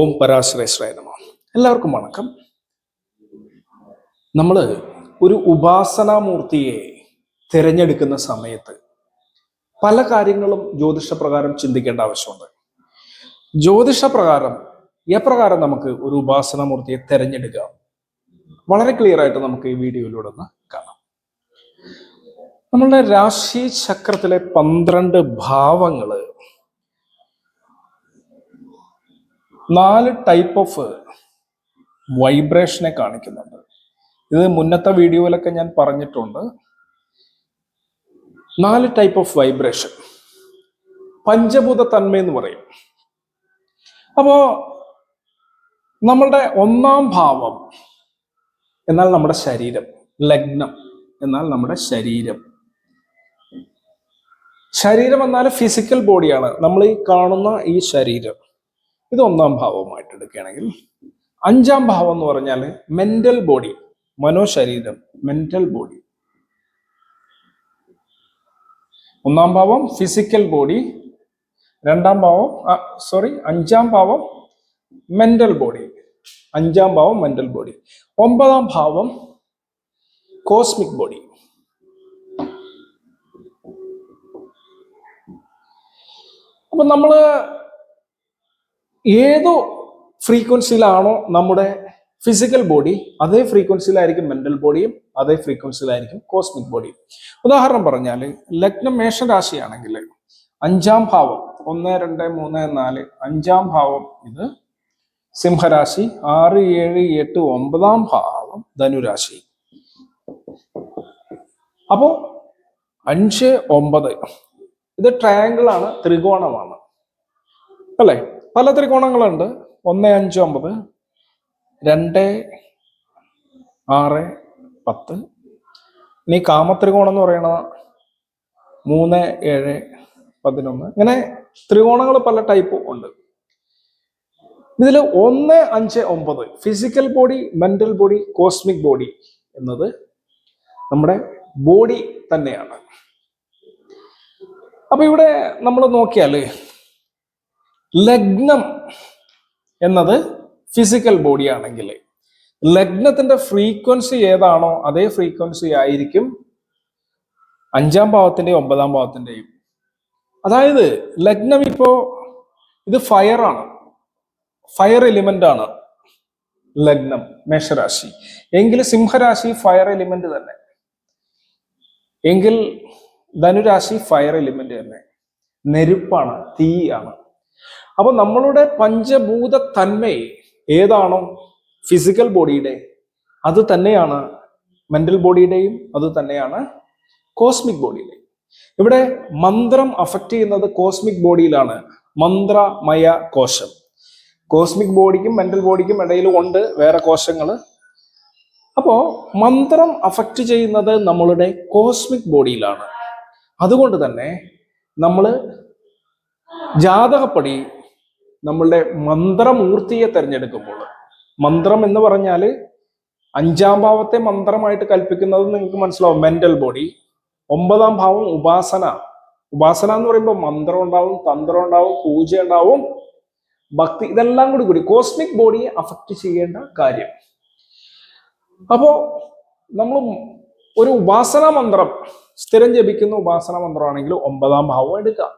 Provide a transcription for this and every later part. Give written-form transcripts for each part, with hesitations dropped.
ഓം പരാശ്രയശ്രയ നമഃ. എല്ലാവർക്കും വണക്കം. നമ്മൾ ഒരു ഉപാസനാമൂർത്തിയെ തിരഞ്ഞെടുക്കുന്ന സമയത്ത് പല കാര്യങ്ങളും ജ്യോതിഷപ്രകാരം ചിന്തിക്കേണ്ട ആവശ്യമുണ്ട്. ജ്യോതിഷപ്രകാരം എപ്രകാരം നമുക്ക് ഒരു ഉപാസനാമൂർത്തിയെ തിരഞ്ഞെടുക്കാം, വളരെ ക്ലിയർ ആയിട്ട് നമുക്ക് ഈ വീഡിയോയിലൂടെ ഒന്ന് കാണാം. നമ്മളുടെ രാശി ചക്രത്തിലെ 12 ഭാവങ്ങള് 4 ടൈപ്പ് ഓഫ് വൈബ്രേഷനെ കാണിക്കുന്നുണ്ട്. ഇത് മുന്നത്തെ വീഡിയോയിലൊക്കെ ഞാൻ പറഞ്ഞിട്ടുണ്ട്. 4 ടൈപ്പ് ഓഫ് വൈബ്രേഷൻ, പഞ്ചഭൂത തന്മ എന്ന് പറയും. അപ്പോ നമ്മളുടെ 1-ാം ഭാവം എന്നാൽ നമ്മുടെ ശരീരം, ലഗ്നം എന്നാൽ നമ്മുടെ ശരീരം. ശരീരം എന്നാൽ ഫിസിക്കൽ ബോഡിയാണ്, നമ്മൾ ഈ കാണുന്ന ഈ ശരീരം. ഇത് 1-ാം ഭാവമായിട്ട് എടുക്കുകയാണെങ്കിൽ 5-ാം ഭാവം എന്ന് പറഞ്ഞാൽ മെന്റൽ ബോഡി, മനോശരീരം, മെന്റൽ ബോഡി. 1-ാം ഭാവം ഫിസിക്കൽ ബോഡി, 2-ാം ഭാവം 5-ാം ഭാവം മെന്റൽ ബോഡി, 5-ാം ഭാവം മെന്റൽ ബോഡി. 9-ാം ഭാവം കോസ്മിക് ബോഡി. അപ്പൊ നമ്മള് ഏതോ ഫ്രീക്വൻസിയിലാണോ നമ്മുടെ ഫിസിക്കൽ ബോഡി, അതേ ഫ്രീക്വൻസിയിലായിരിക്കും മെന്റൽ ബോഡിയും, അതേ ഫ്രീക്വൻസിയിലായിരിക്കും കോസ്മിക് ബോഡിയും. ഉദാഹരണം പറഞ്ഞാൽ ലഗ്നം മേഷരാശിയാണെങ്കിൽ 5-ാം ഭാവം 1, 2, 3, 4 5-ാം ഭാവം ഇത് സിംഹരാശി, 6, 7, 8, 9-ാം ഭാവം ധനുരാശി. അപ്പോ 5, 9 ഇത് ട്രയാങ്കിൾ ആണ്, ത്രികോണമാണ് അല്ലെ. പല ത്രികോണങ്ങളുണ്ട്. 1, 5, 9, 2, 6, 10. ഇനി കാമത്രികോണം എന്ന് പറയണ 3, 7, 11. ഇങ്ങനെ ത്രികോണങ്ങൾ പല ടൈപ്പ് ഉണ്ട്. ഇതിൽ 1, 5, 9 physical body, mental body, cosmic body എന്നത് നമ്മുടെ ബോഡി തന്നെയാണ്. അപ്പൊ ഇവിടെ നമ്മൾ നോക്കിയാല് ലഗ്നം എന്നത് ഫിസിക്കൽ ബോഡി ആണെങ്കിൽ ലഗ്നത്തിന്റെ ഫ്രീക്വൻസി ഏതാണോ അതേ ഫ്രീക്വൻസി ആയിരിക്കും 5-ാം ഭാവത്തിന്റെയും 9-ാം ഭാവത്തിന്റെയും. അതായത് ലഗ്നം ഇപ്പോ ഇത് ഫയർ ആണ്, ഫയർ എലിമെന്റ് ആണ് ലഗ്നം മേഷരാശി എങ്കിൽ, സിംഹരാശി ഫയർ എലിമെന്റ് തന്നെ എങ്കിൽ, ധനുരാശി ഫയർ എലിമെന്റ് തന്നെ, നെരുപ്പാണ്, തീയാണ്. അപ്പൊ നമ്മളുടെ പഞ്ചഭൂത തന്മ ഏതാണോ ഫിസിക്കൽ ബോഡിയുടെ അത് തന്നെയാണ് മെന്റൽ ബോഡിയുടെയും, അത് തന്നെയാണ് കോസ്മിക് ബോഡിയുടെയും. ഇവിടെ മന്ത്രം അഫക്റ്റ് ചെയ്യുന്നത് കോസ്മിക് ബോഡിയിലാണ്, മന്ത്രമയ കോശം. കോസ്മിക് ബോഡിക്കും മെന്റൽ ബോഡിക്കും ഇടയിൽ ഉണ്ട് വേറെ കോശങ്ങൾ. അപ്പോ മന്ത്രം അഫക്റ്റ് ചെയ്യുന്നത് നമ്മളുടെ കോസ്മിക് ബോഡിയിലാണ്. അതുകൊണ്ട് തന്നെ നമ്മൾ ജാതകപ്പടി നമ്മളുടെ മന്ത്രമൂർത്തിയെ തിരഞ്ഞെടുക്കുമ്പോൾ, മന്ത്രം എന്ന് പറഞ്ഞാൽ 5-ാം ഭാവത്തെ മന്ത്രമായിട്ട് കൽപ്പിക്കുന്നത് നിങ്ങൾക്ക് മനസ്സിലാവും, മെന്റൽ ബോഡി. 9-ാം ഭാവം ഉപാസന. ഉപാസന എന്ന് പറയുമ്പോൾ മന്ത്രം ഉണ്ടാവും, തന്ത്രം ഉണ്ടാവും, പൂജ ഉണ്ടാവും, ഭക്തി, ഇതെല്ലാം കൂടി കോസ്മിക് ബോഡിയെ അഫക്റ്റ് ചെയ്യേണ്ട കാര്യം. അപ്പോ നമ്മൾ ഒരു ഉപാസനാ മന്ത്രം സ്ഥിരം ജപിക്കുന്ന ഉപാസനാ മന്ത്രമാണെങ്കിൽ 9-ാം ഭാവം എടുക്കാം,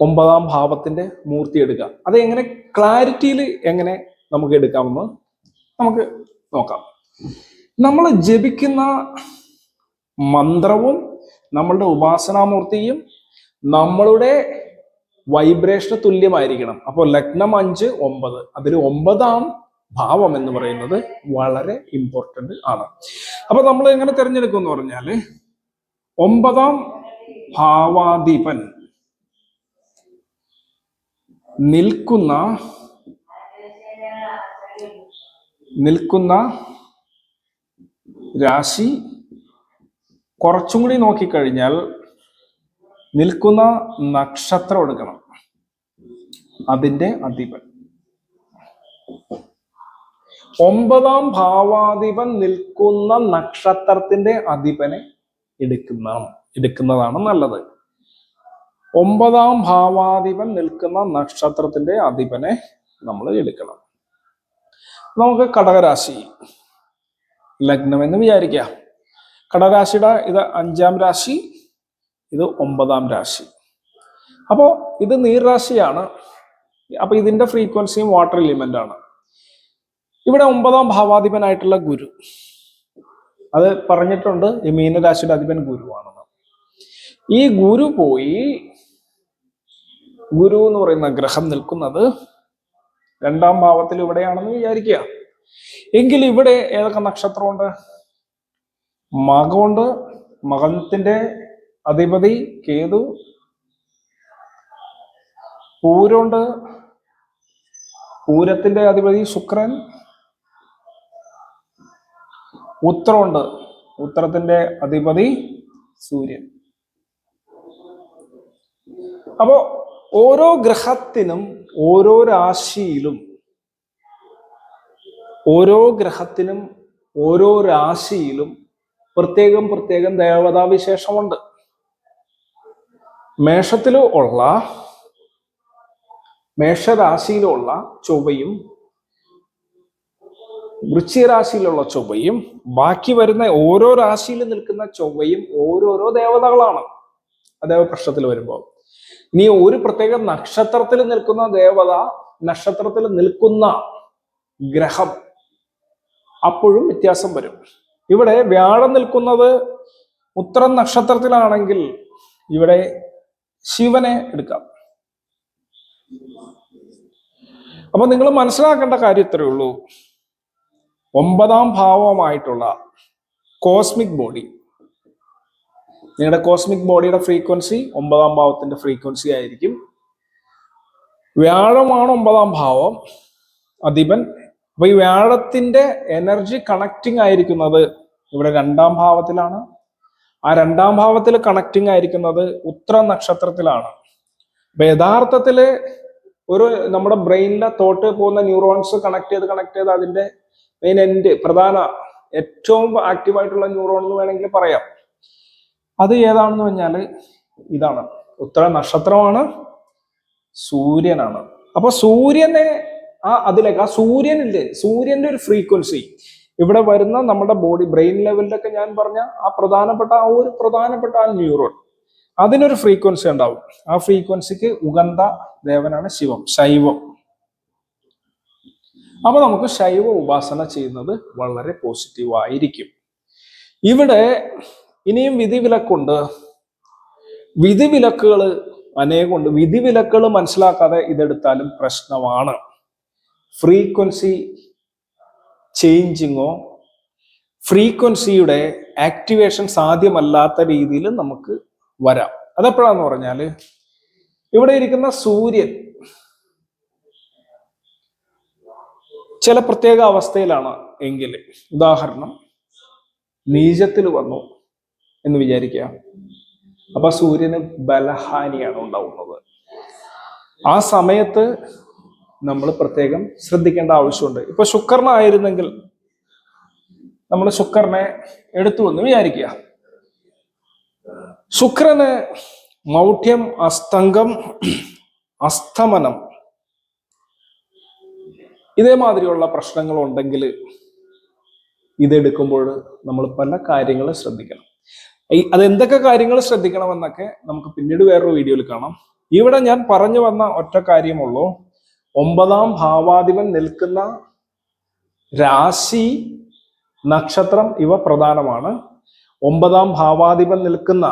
9-ാം ഭാവത്തിന്റെ മൂർത്തി എടുക്കാം. അത് എങ്ങനെ ക്ലാരിറ്റിയിൽ എങ്ങനെ നമുക്ക് എടുക്കാമെന്ന് നമുക്ക് നോക്കാം. നമ്മൾ ജപിക്കുന്ന മന്ത്രവും നമ്മളുടെ ഉപാസനാമൂർത്തിയും നമ്മളുടെ വൈബ്രേഷന് തുല്യമായിരിക്കണം. അപ്പോൾ ലഗ്നം 5, 9 അതിൽ 9-ാം ഭാവം എന്ന് പറയുന്നത് വളരെ ഇമ്പോർട്ടന്റ് ആണ്. അപ്പൊ നമ്മൾ എങ്ങനെ തിരഞ്ഞെടുക്കും എന്ന് പറഞ്ഞാല് 9-ാം ഭാവാധിപൻ നിൽക്കുന്ന രാശി, കുറച്ചും കൂടി നോക്കിക്കഴിഞ്ഞാൽ നിൽക്കുന്ന നക്ഷത്രം എടുക്കണം, അതിന്റെ അധിപൻ. 9-ാം ഭാവാധിപൻ നിൽക്കുന്ന നക്ഷത്രത്തിന്റെ അധിപനെ എടുക്കുന്നതാണ് നല്ലത്. 9-ാം ഭാവാധിപൻ നിൽക്കുന്ന നക്ഷത്രത്തിന്റെ അധിപനെ നമ്മൾ എടുക്കണം. നമുക്ക് കടകരാശി ലഗ്നം എന്ന് വിചാരിക്കാം. കടകരാശിയുടെ ഇത് 5-ാം രാശി, ഇത് 9-ാം രാശി. അപ്പോൾ ഇത് നീർരാശിയാണ്. അപ്പൊ ഇതിന്റെ ഫ്രീക്വൻസിയും വാട്ടർ എലിമെന്റ് ആണ്. ഇവിടെ 9-ാം ഭാവാധിപനായിട്ടുള്ള ഗുരു, അത് പറഞ്ഞിട്ടുണ്ട് ഈ മീനരാശിയുടെ അധിപൻ ഗുരുവാണെന്ന്. ഈ ഗുരു പോയി, ഗുരു എന്ന് പറയുന്ന ഗ്രഹം നിൽക്കുന്നത് 2-ാം ഭാവത്തിൽ ഇവിടെയാണെന്ന് വിചാരിക്കുക. എങ്കിൽ ഇവിടെ ഏതൊക്കെ നക്ഷത്രമുണ്ട്? മകമുണ്ട്, മകത്തിന്റെ അധിപതി കേതു. പൂരമുണ്ട്, പൂരത്തിന്റെ അധിപതി ശുക്രൻ. ഉത്തരമുണ്ട്, ഉത്തരത്തിന്റെ അധിപതി സൂര്യൻ. അപ്പോ ഓരോ ഗ്രഹത്തിനും ഓരോ രാശിയിലും പ്രത്യേകം പ്രത്യേകം ദേവതാവിശേഷമുണ്ട്. മേഷരാശിയിലുള്ള ചൊവ്വയും വൃശ്ചികരാശിയിലുള്ള ചൊവ്വയും ബാക്കി വരുന്ന ഓരോ രാശിയിൽ നിൽക്കുന്ന ചൊവ്വയും ഓരോരോ ദേവതകളാണ് ദേവപ്രശ്നത്തിൽ വരുമ്പോൾ. ഇനി ഒരു പ്രത്യേക നക്ഷത്രത്തിൽ നിൽക്കുന്ന ദേവത, നക്ഷത്രത്തിൽ നിൽക്കുന്ന ഗ്രഹം, അപ്പോഴും വ്യത്യാസം വരും. ഇവിടെ വ്യാഴം നിൽക്കുന്നത് ഉത്തരം നക്ഷത്രത്തിലാണെങ്കിൽ ഇവിടെ ശിവനെ എടുക്കാം. അപ്പൊ നിങ്ങൾ മനസ്സിലാക്കേണ്ട കാര്യം ഇത്രയേ ഉള്ളൂ. 9-ാം ഭാവമായിട്ടുള്ള കോസ്മിക് ബോഡി, നിങ്ങളുടെ കോസ്മിക് ബോഡിയുടെ ഫ്രീക്വൻസി 9-ാം ഭാവത്തിന്റെ ഫ്രീക്വൻസി ആയിരിക്കും. വ്യാഴമാണ് 9-ാം ഭാവം അധിപൻ. അപ്പൊ ഈ വ്യാഴത്തിന്റെ എനർജി കണക്റ്റിംഗ് ആയിരിക്കുന്നത് ഇവിടെ 2-ാം ഭാവത്തിലാണ്. ആ 2-ാം ഭാവത്തിൽ കണക്റ്റിംഗ് ആയിരിക്കുന്നത് ഉത്തര നക്ഷത്രത്തിലാണ്. അപ്പൊ യഥാർത്ഥത്തില് നമ്മുടെ ബ്രെയിനിലെ തോട്ട് പോകുന്ന ന്യൂറോൺസ് കണക്ട് ചെയ്ത് അതിന്റെ മെയിൻ എൻഡ്, പ്രധാന ഏറ്റവും ആക്റ്റീവായിട്ടുള്ള ന്യൂറോൺ എന്ന് വേണമെങ്കിൽ പറയാം. അത് ഏതാണെന്ന് പറഞ്ഞാല് ഇതാണ്, ഉത്തര നക്ഷത്രമാണ്, സൂര്യനാണ്. അപ്പൊ സൂര്യനെ അതിലേക്ക്, ആ സൂര്യനില്ലേ, സൂര്യന്റെ ഒരു ഫ്രീക്വൻസി ഇവിടെ വരുന്ന നമ്മുടെ ബോഡി ബ്രെയിൻ ലെവലിലൊക്കെ ഞാൻ പറഞ്ഞ ആ പ്രധാനപ്പെട്ട ആ ന്യൂറോൺ, അതിനൊരു ഫ്രീക്വൻസി ഉണ്ടാവും. ആ ഫ്രീക്വൻസിക്ക് ഉഗന്ത ദേവനാണ് ശിവം, ശൈവം. അപ്പൊ നമുക്ക് ശൈവ ഉപാസന ചെയ്യുന്നത് വളരെ പോസിറ്റീവ് ആയിരിക്കും. ഇവിടെ ഇനിയും വിധിവിലക്കുണ്ട്. വിധിവിലക്കുകൾ അനേകമുണ്ട്. വിധിവിലക്കുകൾ മനസ്സിലാക്കാതെ ഇതെടുത്താലും പ്രശ്നമാണ്. ഫ്രീക്വൻസി ചേഞ്ചിങ്ങോ ഫ്രീക്വൻസിയുടെ ആക്ടിവേഷൻ സാധ്യമല്ലാത്ത രീതിയിൽ നമുക്ക് വരാം. അതെപ്പോഴാന്ന് പറഞ്ഞാൽ ഇവിടെ ഇരിക്കുന്ന സൂര്യൻ ചില പ്രത്യേക അവസ്ഥയിലാണ് എങ്കിൽ, ഉദാഹരണം നീചത്തിൽ വന്നു എന്ന് വിചാരിക്കുക. അപ്പൊ സൂര്യന് ബലഹാനിയാണ് ഉണ്ടാവുന്നത്. ആ സമയത്ത് നമ്മൾ പ്രത്യേകം ശ്രദ്ധിക്കേണ്ട ആവശ്യമുണ്ട്. ഇപ്പൊ ശുക്രനായിരുന്നെങ്കിൽ നമ്മൾ ശുക്രനെ എടുത്തു എന്ന് വിചാരിക്കുക. ശുക്രന് മൗഢ്യം, അസ്തംഗം, അസ്തമനം, ഇതേമാതിരിയുള്ള പ്രശ്നങ്ങൾ ഉണ്ടെങ്കിൽ ഇതെടുക്കുമ്പോൾ നമ്മൾ പല കാര്യങ്ങളും ശ്രദ്ധിക്കണം. അതെന്തൊക്കെ കാര്യങ്ങൾ ശ്രദ്ധിക്കണമെന്നൊക്കെ നമുക്ക് പിന്നീട് വേറൊരു വീഡിയോയിൽ കാണാം. ഇവിടെ ഞാൻ പറഞ്ഞു വന്ന ഒറ്റ കാര്യമുള്ളൂ, 9-ാം ഭാവാധിപൻ നിൽക്കുന്ന രാശി, നക്ഷത്രം ഇവ പ്രധാനമാണ്. 9-ാം ഭാവാധിപൻ നിൽക്കുന്ന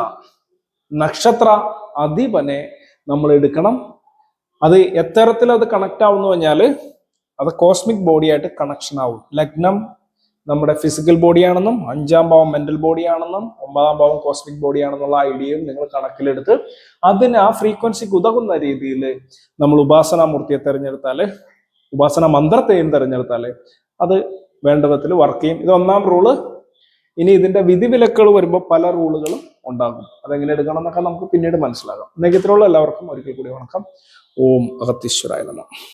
നക്ഷത്ര അധിപനെ നമ്മൾ എടുക്കണം. അത് എത്തരത്തിൽ അത് കണക്ട് ആവുന്നു പറഞ്ഞാൽ അത് കോസ്മിക് ബോഡിയായിട്ട് കണക്ഷൻ ആവും. ലഗ്നം നമ്മുടെ ഫിസിക്കൽ ബോഡിയാണെന്നും 5-ാം ഭാവം മെന്റൽ ബോഡിയാണെന്നും 9-ാം ഭാവം കോസ്മിക് ബോഡിയാണെന്നുള്ള ഐഡിയയും നിങ്ങൾ കണക്കിലെടുത്ത് അതിന് ആ ഫ്രീക്വൻസിക്ക് ഉതകുന്ന രീതിയിൽ നമ്മൾ ഉപാസനാമൂർത്തിയെ തിരഞ്ഞെടുത്താൽ, ഉപാസന മന്ത്രത്തെയും തിരഞ്ഞെടുത്താൽ അത് വേണ്ട വിധത്തിൽ വർക്ക് ചെയ്യും. ഇത് 1-ാം റൂള്. ഇനി ഇതിന്റെ വിധിവിലക്കുകൾ വരുമ്പോൾ പല റൂളുകളും ഉണ്ടാകും. അതെങ്ങനെ എടുക്കണം എന്നൊക്കെ നമുക്ക് പിന്നീട് മനസ്സിലാകാം. ഇത്രയുള്ള എല്ലാവർക്കും ഒരിക്കൽ കൂടി വണക്കം. ഓം അഗത്തീശ്വരായ നമഃ.